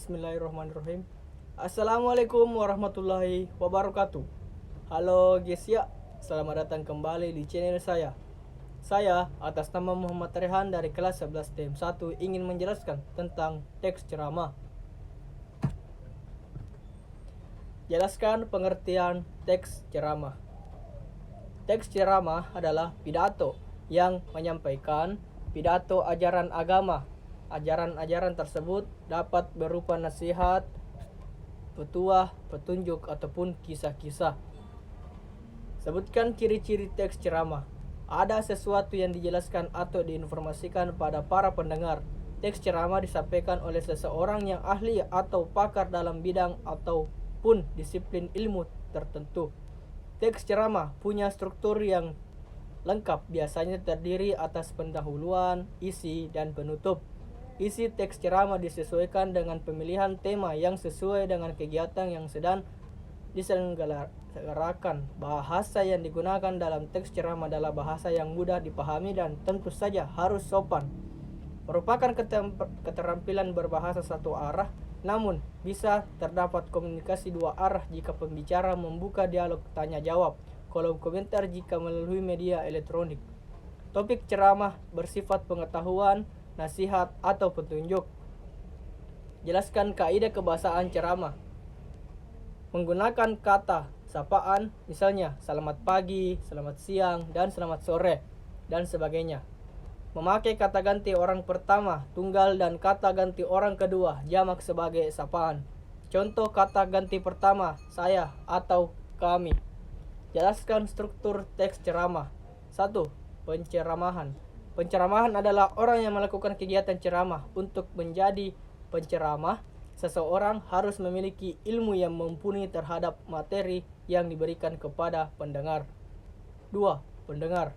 Bismillahirrahmanirrahim. Assalamualaikum warahmatullahi wabarakatuh. Halo guys ya, selamat datang kembali di channel saya. Saya atas nama Muhammad Rehan dari kelas 11 TM 1 ingin menjelaskan tentang teks ceramah. Jelaskan pengertian teks ceramah. Teks ceramah adalah pidato yang menyampaikan pidato ajaran agama. Ajaran-ajaran tersebut dapat berupa nasihat, petuah, petunjuk, ataupun kisah-kisah. Sebutkan ciri-ciri teks ceramah. Ada sesuatu yang dijelaskan atau diinformasikan pada para pendengar. Teks ceramah disampaikan oleh seseorang yang ahli atau pakar dalam bidang ataupun disiplin ilmu tertentu. Teks ceramah punya struktur yang lengkap, biasanya terdiri atas pendahuluan, isi, dan penutup. Isi teks ceramah disesuaikan dengan pemilihan tema yang sesuai dengan kegiatan yang sedang diselenggarakan. Bahasa yang digunakan dalam teks ceramah adalah bahasa yang mudah dipahami dan tentu saja harus sopan. Merupakan keterampilan berbahasa satu arah, namun bisa terdapat komunikasi dua arah jika pembicara membuka dialog tanya jawab, kolom komentar jika melalui media elektronik. Topik ceramah bersifat pengetahuan, nasihat, atau petunjuk. Jelaskan kaidah kebahasaan ceramah. Menggunakan kata sapaan, misalnya selamat pagi, selamat siang, dan selamat sore, dan sebagainya. Memakai kata ganti orang pertama, tunggal, dan kata ganti orang kedua, jamak sebagai sapaan. Contoh kata ganti pertama, saya atau kami. Jelaskan struktur teks ceramah. 1. Penceramahan. Penceramahan adalah orang yang melakukan kegiatan ceramah. Untuk menjadi penceramah, seseorang harus memiliki ilmu yang mumpuni terhadap materi yang diberikan kepada pendengar. 2. Pendengar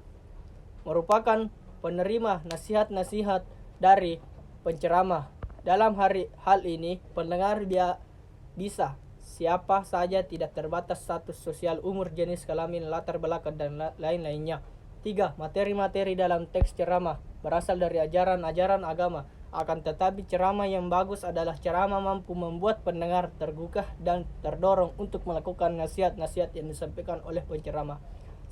merupakan penerima nasihat-nasihat dari penceramah. Dalam hal ini, pendengar bisa siapa saja, tidak terbatas status sosial, umur, jenis kelamin, latar belakang, dan lain-lainnya. 3. Materi-materi dalam teks ceramah berasal dari ajaran-ajaran agama. Akan tetapi ceramah yang bagus adalah ceramah mampu membuat pendengar tergugah dan terdorong untuk melakukan nasihat-nasihat yang disampaikan oleh penceramah.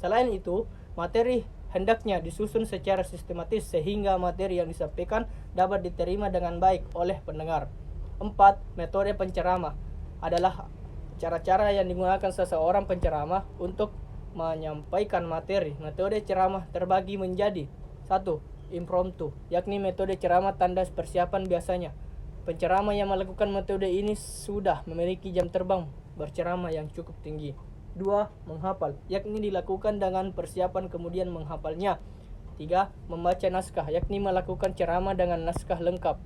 Selain itu, materi hendaknya disusun secara sistematis sehingga materi yang disampaikan dapat diterima dengan baik oleh pendengar. 4. Metode penceramah adalah cara-cara yang digunakan seseorang penceramah untuk menyampaikan materi. Metode ceramah terbagi menjadi 1. Impromptu, yakni metode ceramah tanda persiapan. Biasanya penceramah yang melakukan metode ini sudah memiliki jam terbang berceramah yang cukup tinggi. 2. Menghafal, yakni dilakukan dengan persiapan kemudian menghafalnya. 3. Membaca naskah, yakni melakukan ceramah dengan naskah lengkap.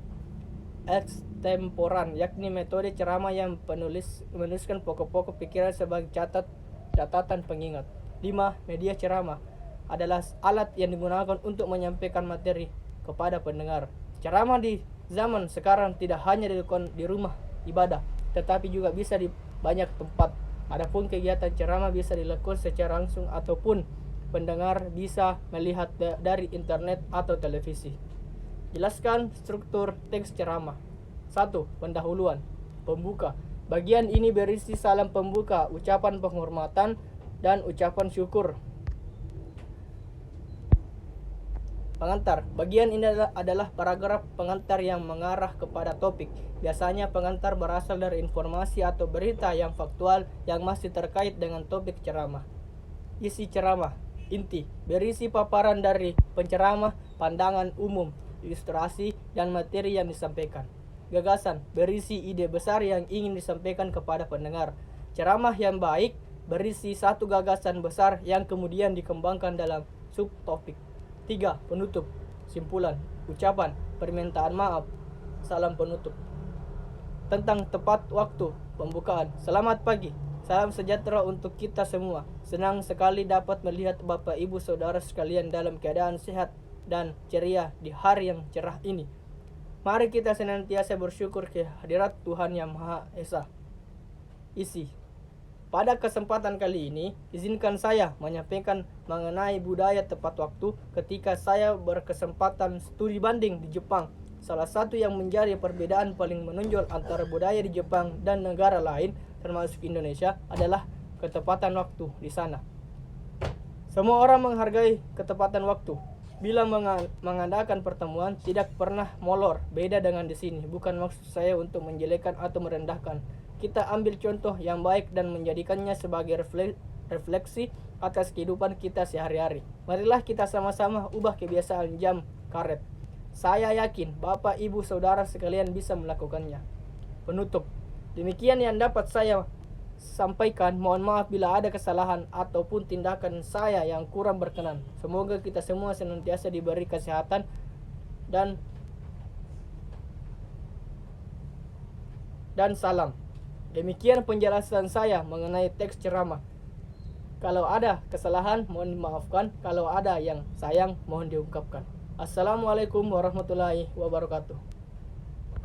Ekstemporan, yakni metode ceramah yang menuliskan pokok-pokok pikiran sebagai catatan pengingat. 5. Media ceramah adalah alat yang digunakan untuk menyampaikan materi kepada pendengar. Ceramah di zaman sekarang tidak hanya dilakukan di rumah ibadah, tetapi juga bisa di banyak tempat. Adapun kegiatan ceramah bisa dilakukan secara langsung ataupun pendengar bisa melihat dari internet atau televisi. Jelaskan struktur teks ceramah. 1. Pendahuluan. Pembuka. Bagian ini berisi salam pembuka, ucapan penghormatan, dan ucapan syukur. Pengantar. Bagian ini adalah paragraf pengantar yang mengarah kepada topik. Biasanya pengantar berasal dari informasi atau berita yang faktual yang masih terkait dengan topik ceramah. Isi ceramah. Inti. Berisi paparan dari penceramah, pandangan umum, ilustrasi, dan materi yang disampaikan. Gagasan. Berisi ide besar yang ingin disampaikan kepada pendengar. Ceramah yang baik berisi satu gagasan besar yang kemudian dikembangkan dalam subtopik. 3. Penutup. Simpulan, ucapan, permintaan maaf, salam penutup. Tentang tepat waktu pembukaan. Selamat pagi, salam sejahtera untuk kita semua. Senang sekali dapat melihat Bapak Ibu Saudara sekalian dalam keadaan sehat dan ceria di hari yang cerah ini. Mari kita senantiasa bersyukur kehadirat Tuhan Yang Maha Esa. Isi. Pada kesempatan kali ini, izinkan saya menyampaikan mengenai budaya tepat waktu ketika saya berkesempatan studi banding di Jepang. Salah satu yang menjadi perbedaan paling menonjol antara budaya di Jepang dan negara lain, termasuk Indonesia, adalah ketepatan waktu di sana. Semua orang menghargai ketepatan waktu. Bila mengadakan pertemuan, tidak pernah molor. Beda dengan di sini. Bukan maksud saya untuk menjelekkan atau merendahkan. Kita ambil contoh yang baik dan menjadikannya sebagai refleksi atas kehidupan kita sehari-hari. Marilah kita sama-sama ubah kebiasaan jam karet. Saya yakin Bapak, Ibu, Saudara sekalian bisa melakukannya. Penutup. Demikian yang dapat saya sampaikan. Mohon maaf bila ada kesalahan ataupun tindakan saya yang kurang berkenan. Semoga kita semua senantiasa diberi kesehatan dan salam. Demikian penjelasan saya mengenai teks ceramah. Kalau ada kesalahan mohon dimaafkan, kalau ada yang sayang mohon diungkapkan. Assalamualaikum warahmatullahi wabarakatuh.